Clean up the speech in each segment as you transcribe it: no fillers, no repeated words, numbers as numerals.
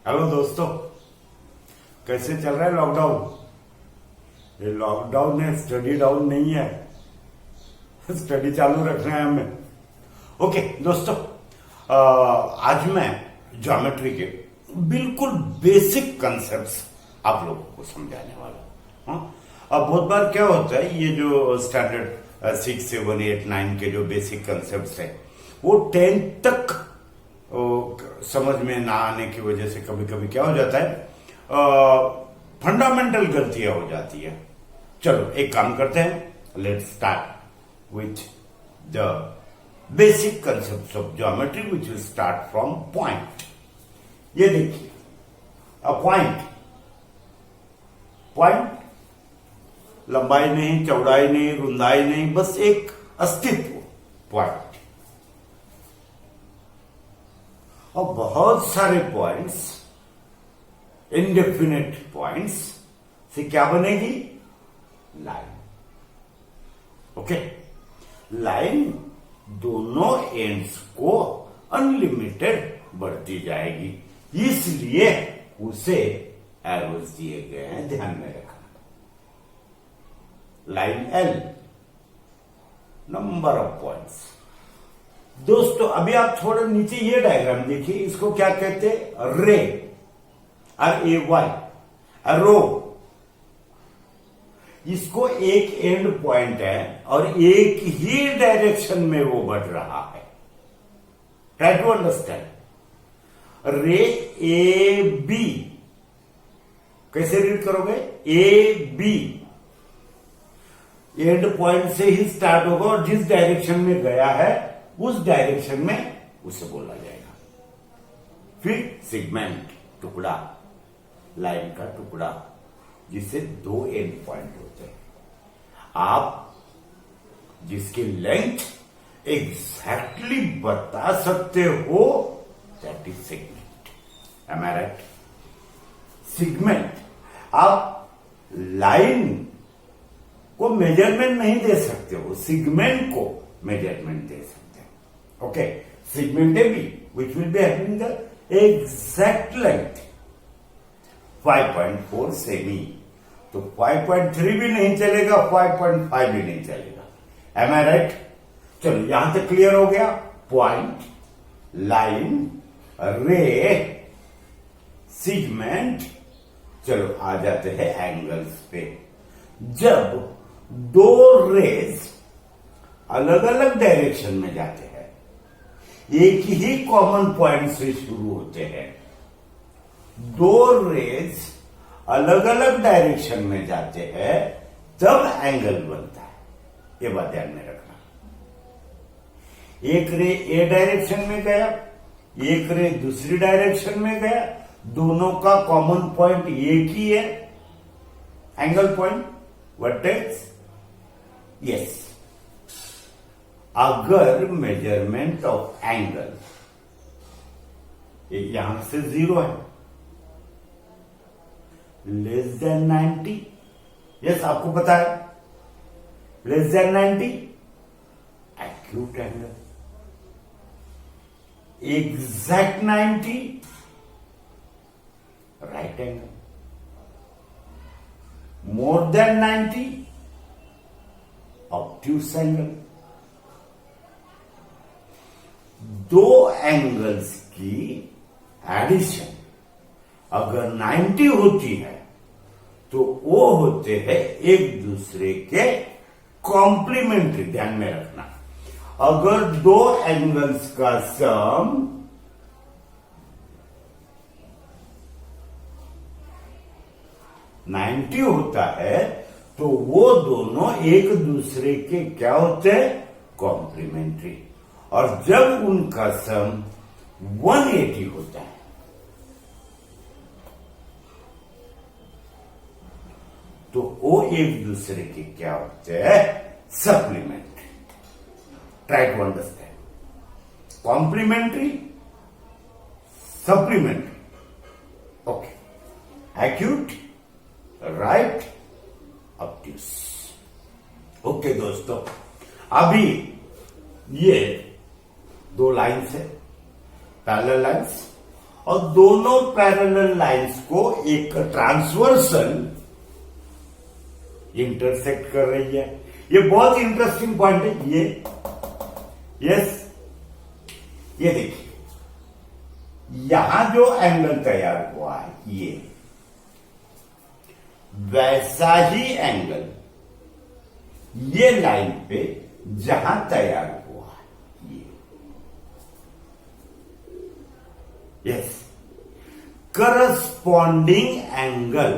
Hello दोस्तों, कैसे चल रहा है लॉकडाउन। ये लॉकडाउन है, स्टडी डाउन नहीं है। स्टडी चालू रखना है हमें। ओके दोस्तों, आज मैं ज्योमेट्री के बिल्कुल बेसिक कंसेप्ट्स आप लोगों को समझाने वाला हूँ। अब बहुत बार क्या होता है, ये जो स्टैंडर्ड 6, 7, 8, 9 के जो बेसिक कंसेप्ट्स है वो 10 तक समझ में ना आने की वजह से कभी कभी क्या हो जाता है, फंडामेंटल गलतियां हो जाती है। चलो एक काम करते हैं, let's start with the basic concept of geometry which will start from point. ये देखिए, अ पॉइंट लंबाई नहीं, चौड़ाई नहीं, रुंदाई नहीं, बस एक अस्तित्व, पॉइंट। और बहुत सारे पॉइंट्स, इनडेफिनेट पॉइंट्स से क्या बनेगी? लाइन। ओके, लाइन दोनों एंड्स को अनलिमिटेड बढ़ती जाएगी, इसलिए उसे एरोज दिए गए हैं, ध्यान में रखना। Line L, number of points. दोस्तों अभी आप थोड़ा नीचे ये डायग्राम देखिए, इसको क्या कहते हैं? रे, RAY, रो। इसको एक एंड पॉइंट है और एक ही डायरेक्शन में वो बढ़ रहा है। Try to understand. Ray AB कैसे रीड करोगे? AB एंड पॉइंट से ही स्टार्ट होगा और जिस डायरेक्शन में गया है उस डायरेक्शन में उसे बोला जाएगा। फिर सेगमेंट, टुकड़ा, लाइन का टुकड़ा, जिससे 2 एंड पॉइंट होते हैं। आप जिसकी लेंथ एग्जैक्टली बता सकते हो, that is segment. Am I right? Segment, आप लाइन को मेजरमेंट नहीं दे सकते हो, सेगमेंट को मेजरमेंट दे सकते हो। Okay, segment AB, which will be having the exact length 5.4 semi, तो 5.3 भी नहीं चलेगा, 5.5 भी नहीं चलेगा। Am I right? चलो यहां तक क्लियर हो गया। पॉइंट, लाइन, रे, सेगमेंट। चलो आ जाते हैं एंगल्स पे। जब 2 रेज अलग अलग डायरेक्शन में जाते हैं, एक ही कॉमन पॉइंट से शुरू होते हैं, 2 रेज अलग अलग डायरेक्शन में जाते हैं, तब एंगल बनता है। ये बात ध्यान में रखना। एक रे ए डायरेक्शन में गया, एक रे दूसरी डायरेक्शन में गया, दोनों का कॉमन पॉइंट एक ही है, एंगल पॉइंट, वर्टेक्स। यस, अगर मेजरमेंट ऑफ एंगल यहां से 0 है, लेस देन 90, यस आपको पता है, less than 90 acute angle, exact 90 right angle, more than 90 obtuse angle. 2 angles की एडिशन अगर 90 होती है तो वो होते हैं एक दूसरे के कॉम्प्लीमेंट्री। ध्यान में रखना, अगर 2 एंगल्स का सम 90 होता है तो वो दोनों एक दूसरे के क्या होते हैं? कॉम्प्लीमेंट्री। और जब उनका सम 180 होता है तो वो एक दूसरे के क्या होते हैं? Supplementary. Try to understand. Complementary, supplementary. Okay, acute, right, obtuse. Okay दोस्तों, अभी ये 2 लाइन्स है, पैरेलल लाइन्स, और दोनों पैरेलल लाइंस को एक ट्रांसवर्सल इंटरसेक्ट कर रही है। ये बहुत इंटरेस्टिंग पॉइंट है ये। यस, ये देखिए यहां जो एंगल तैयार हुआ है ये वैसा ही एंगल ये लाइन पे जहां तैयार हुआ है ये। Yes, corresponding angle,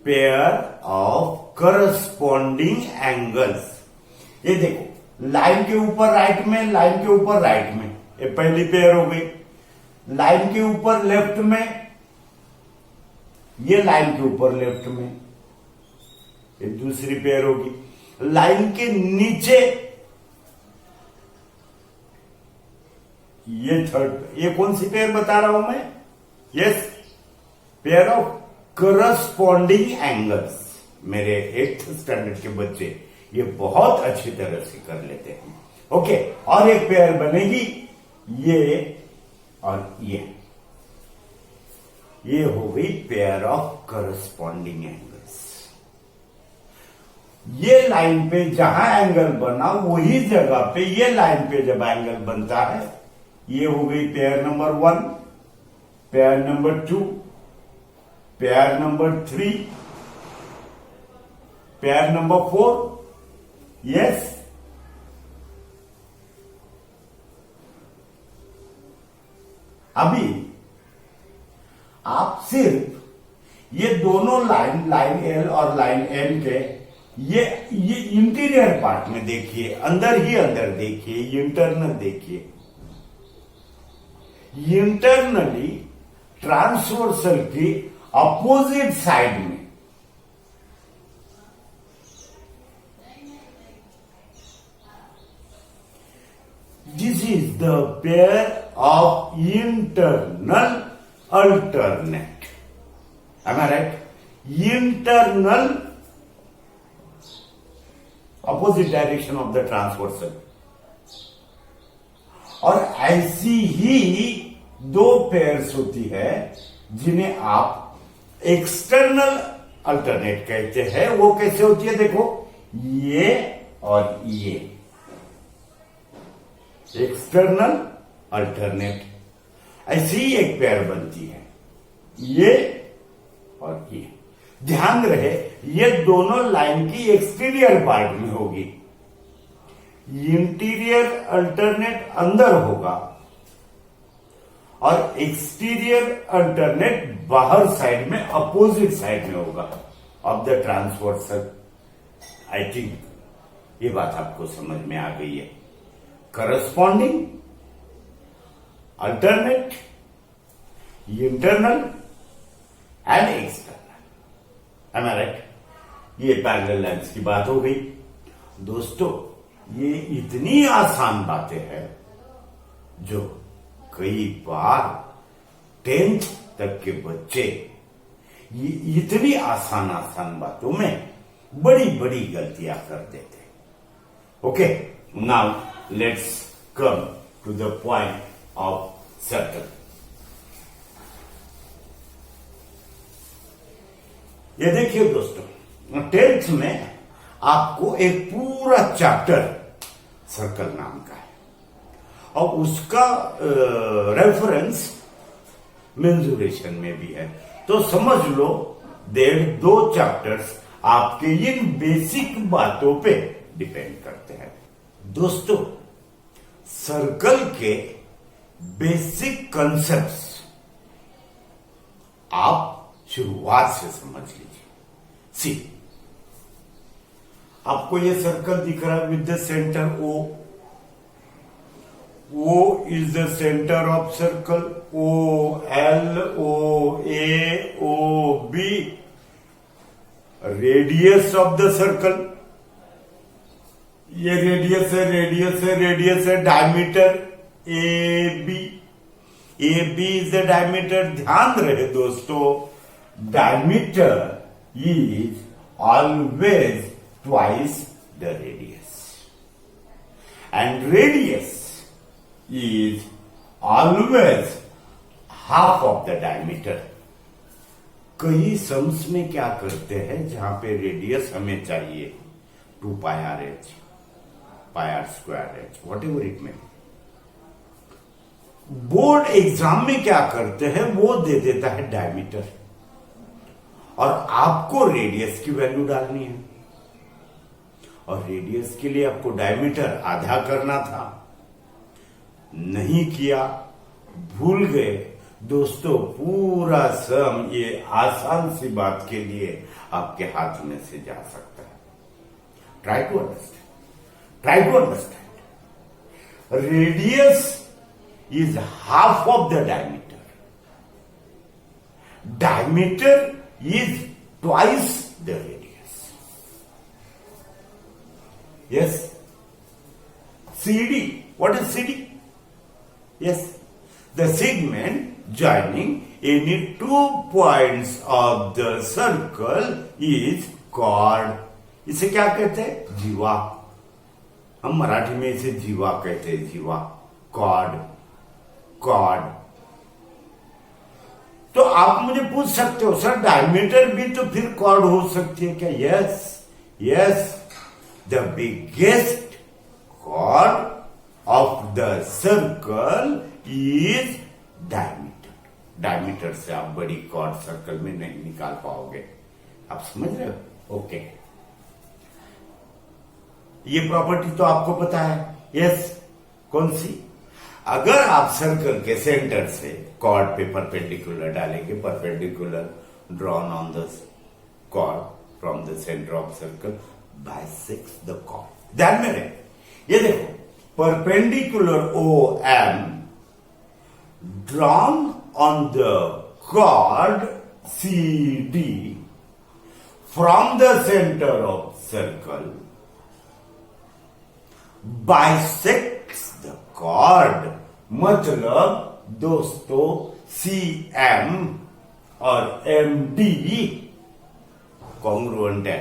pair of corresponding angles. ये देखो लाइन के ऊपर राइट में, लाइन के ऊपर राइट में, ये पहली पेयर हो गई। लाइन के ऊपर लेफ्ट में, ये लाइन के ऊपर लेफ्ट में, ये दूसरी पेयर होगी। लाइन के नीचे ये थर्ड, ये कौन सी पेयर बता रहा हूं मैं? Yes, pair of corresponding angles. मेरे 8th स्टैंडर्ड के बच्चे ये बहुत अच्छी तरह से कर लेते हैं। ओके, और एक पेयर बनेगी ये और ये हो गई पेयर ऑफ करस्पॉन्डिंग एंगल्स। ये लाइन पे जहां एंगल बना वही जगह पे ये लाइन पे जब एंगल बनता है, ये हो गई pair number 1, pair number 2, pair number 3, pair number 4। Yes, अभी आप सिर्फ ये दोनों लाइन, लाइन एल और लाइन एम के ये इंटीरियर पार्ट में देखिए, अंदर ही अंदर देखिए, इंटरनल देखिए। इंटरनली ट्रांसवर्सल की अपोजिट साइड में this is the pair of internal alternate. Am I right? Internal opposite direction of the transversal. और ऐसी ही दो पेयर्स होती है जिन्हें आप एक्सटर्नल अल्टरनेट कहते हैं। वो कैसे होती है? देखो, ये और ये एक्सटर्नल अल्टरनेट। ऐसी ही एक पेयर बनती है, ये और ये। ध्यान रहे ये दोनों लाइन की एक्सटीरियर पार्ट में होगी, इंटीरियर अल्टरनेट अंदर होगा और एक्सटीरियर अल्टरनेट बाहर साइड में, अपोजिट साइड में होगा of the transversal. I think ये बात आपको समझ में आ गई है। Corresponding, alternate, internal and external. Am I right? ये पैरेलल लाइंस की बात हो गई। दोस्तों, ये इतनी आसान बातें हैं जो कई बार 10th तक के बच्चे ये इतनी आसान आसान बातों में बड़ी बड़ी गलतियां कर देते हैं। Okay, now let's come to the point of circle. ये देखिए दोस्तों, 10th में आपको एक पूरा चैप्टर सर्कल नाम का है और उसका रेफरेंस मेंसुरेशन में भी है। तो समझ लो 2 चैप्टर्स आपके इन बेसिक बातों पे डिपेंड करते हैं। दोस्तों, सर्कल के बेसिक कंसेप्ट्स आप शुरुआत से समझ लीजिए। सी, आपको ये सर्कल दिख रहा है with the centre O। O is the center of circle. O, L, O, A, O, B. Radius of the circle. ये रेडियस है, रेडियस है, रेडियस है, diameter AB। AB is the diameter। ध्यान रहे दोस्तों, diameter is always twice the radius and radius is always half of the diameter. कई sums में क्या करते हैं, जहां पे रेडियस हमें चाहिए 2 pi r h, pi r square h, whatever it में, बोर्ड एग्जाम में क्या करते हैं, वो दे देता है डायमीटर और आपको रेडियस की वैल्यू डालनी है, और रेडियस के लिए आपको डायमीटर आधा करना था, नहीं किया, भूल गए। दोस्तों पूरा सम ये आसान सी बात के लिए आपके हाथ में से जा सकता है। Try to understand, try to understand. Radius is half of the diameter, diameter is twice the radius. Yes, CD, what is CD? Yes, the segment joining any 2 points of the circle is chord. इसे क्या कहते हैं, जीवा। हम मराठी में इसे जीवा कहते हैं, जीवा, कॉर्ड, कॉर्ड। तो आप मुझे पूछ सकते हो सर डायमीटर भी तो फिर कॉर्ड हो सकती है क्या? Yes, yes, the biggest chord of the circle is diameter. Diameter से आप बड़ी कॉर्ड सर्कल में नहीं निकाल पाओगे। आप समझ रहे हो? ओके, ये प्रॉपर्टी तो आपको पता है। यस, कौन सी? अगर आप सर्कल के सेंटर से कॉर्ड पे परपेंडिकुलर डालेंगे, perpendicular drawn on the chord from the centre of circle, bisects the chord. ध्यान में रहे, ये देखो, perpendicular OM drawn on the chord CD from the center of circle bisects the chord। मतलब दोस्तों CM और MD कॉन्ग्रुएंट है।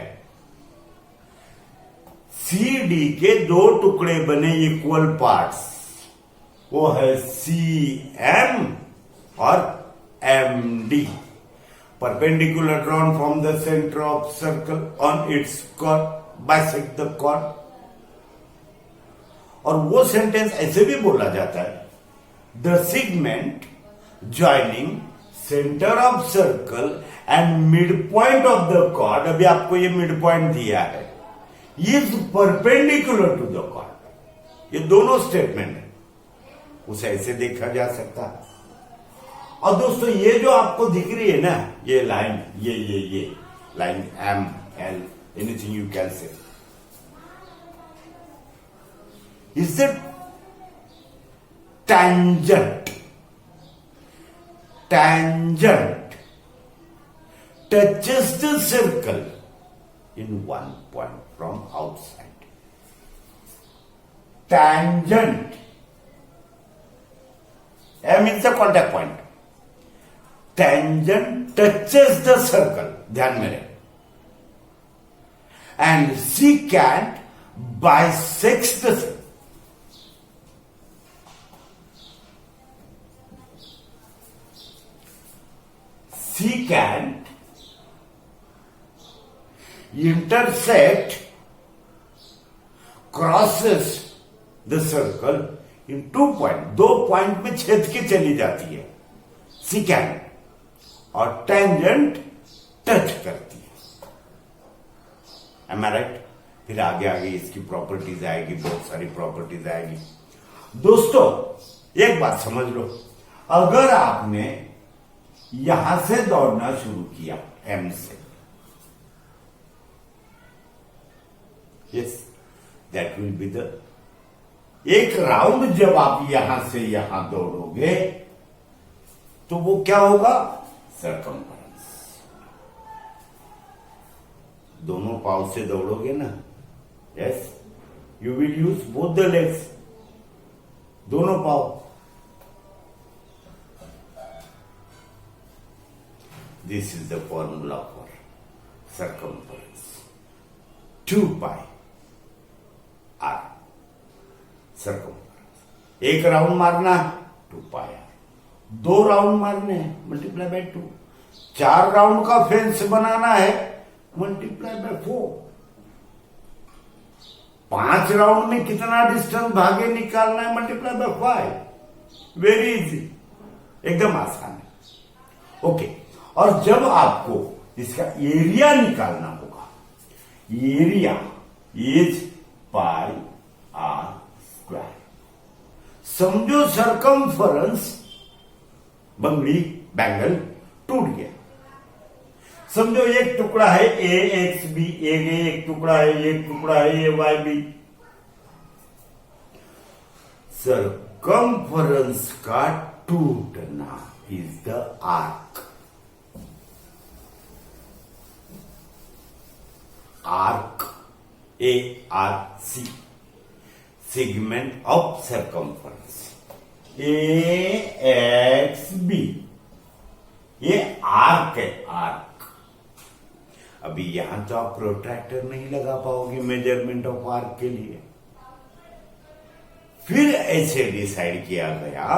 CD के 2 टुकड़े बने इक्वल पार्ट्स, वो है CM और MD। Perpendicular drawn from the centre of circle on its chord bisect the chord. और वो सेंटेंस ऐसे भी बोला जाता है, the segment joining centre of circle and mid point of the chord. अभी आपको ये मिड पॉइंट दिया है, is perpendicular to the chord. ये दोनों स्टेटमेंट है, उसे ऐसे देखा जा सकता है। और दोस्तों ये जो आपको दिख रही है ना, ये लाइन, ये line ML, anything you can say, is the tangent। Tangent touches the circle in one point from outside। Tangent, M is the contact point। Tangent touches the circle, ध्यान में रहे, and secant bisects the circle। Secant intersect, crosses the circle in 2 point। 2 point में छेद के चली जाती है secant, और टेंजेंट टच करती है। Am I right? फिर आगे आगे इसकी प्रॉपर्टीज आएगी, बहुत सारी प्रॉपर्टीज आएगी। दोस्तों एक बात समझ लो, अगर आपने यहां से दौड़ना शुरू किया M से, yes, that will be the, एक राउंड जब आप यहां से यहां दौड़ोगे तो वो क्या होगा, सर्कमफरेंस। दोनों पाव से दौड़ोगे ना, yes, you will use both the legs, दोनों पाव। This is the formula for circumference, 2 pi r circumference। एक राउंड मारना 2 pi r, 2 राउंड मारने हैं, मल्टीप्लाई बाय 2। 4 राउंड का फेंस बनाना है, मल्टीप्लाई बाय 4। 5 राउंड में कितना डिस्टेंस भागे निकालना है, मल्टीप्लाई बाय 5। वेरी इजी, एकदम आसान है। ओके, और जब आपको इसका एरिया निकालना होगा, area is pi r square. समझो सरकमफरेंस बंगड़ी बैंगल टूट गया। समझो एक टुकड़ा है ए एक्स बी, एक टुकड़ा है, एक टुकड़ा है ए वाई बी। सरकमफरेंस का टूटना is the arc. Arc, A R C, segment of circumference. A X B, ये आर्क है, आर्क। अभी यहां तो आप प्रोट्रैक्टर नहीं लगा पाओगे मेजरमेंट ऑफ आर्क के लिए। फिर ऐसे डिसाइड किया गया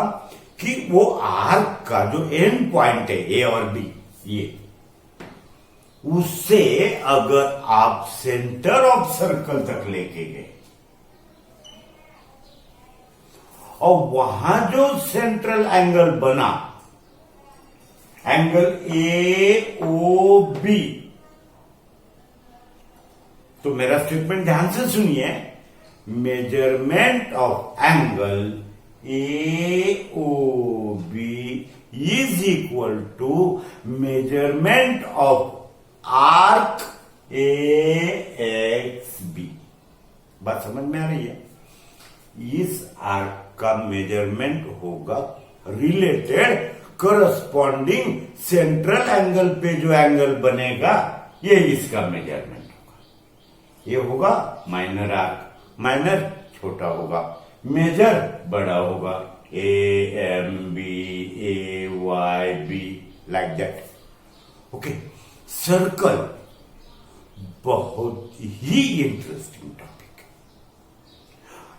कि वो आर्क का जो एंड पॉइंट है ए और बी, ये उससे अगर आप सेंटर ऑफ सर्कल तक लेके गए और वहां जो सेंट्रल एंगल बना, एंगल ए ओ बी, तो मेरा स्टेटमेंट ध्यान से सुनिए। Measurement of angle A O B is equal to measurement of arc A X B. बात समझ में आ रही है? इस आर्क का मेजरमेंट होगा रिलेटेड करस्पॉन्डिंग सेंट्रल एंगल पे जो एंगल बनेगा, ये इसका मेजरमेंट होगा। ये होगा माइनर आर्क, माइनर छोटा होगा, मेजर बड़ा होगा, A M B A Y B, like that. Okay, circle बहुत ही इंटरेस्टिंग टॉपिक है,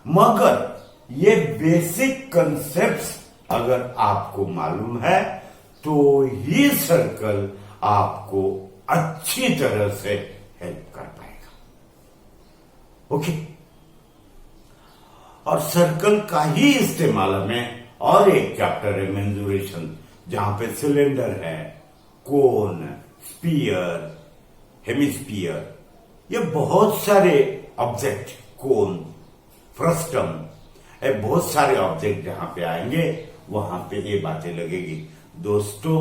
मगर ये बेसिक कंसेप्ट्स अगर आपको मालूम है तो ही सर्कल आपको अच्छी तरह से हेल्प कर पाएगा। ओके, और सर्कल का ही इस्तेमाल में और एक चैप्टर है मेंजुरेशन, जहां पे सिलेंडर है, कोन, स्पीयर, हेमिस्फीयर, ये बहुत सारे ऑब्जेक्ट, कोन, फ्रस्टम, ये बहुत सारे ऑब्जेक्ट जहां पे आएंगे वहां पे ये बातें लगेगी। दोस्तों,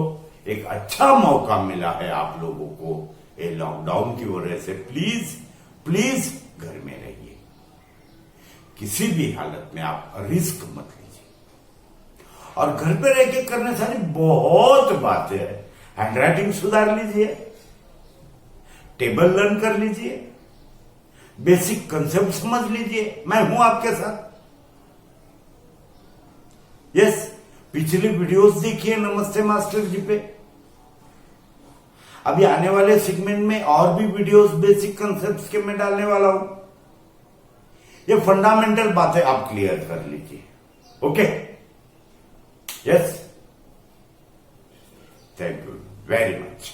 एक अच्छा मौका मिला है आप लोगों को ये लॉकडाउन की वजह से। प्लीज प्लीज घर में रहिए, किसी भी हालत में आप रिस्क मत लीजिए, और घर पे रह के करने सारी बहुत बातें हैं। हैंडराइटिंग सुधार लीजिए, टेबल लर्न कर लीजिए, बेसिक कंसेप्ट समझ लीजिए, मैं हूं आपके साथ। यस, पिछली वीडियोस देखिए नमस्ते मास्टर जी पे। अभी आने वाले सेगमेंट में और भी वीडियोस बेसिक कंसेप्ट्स के मैं डालने वाला हूं। ये फंडामेंटल बातें आप क्लियर कर लीजिए। Okay, yes, thank you very much.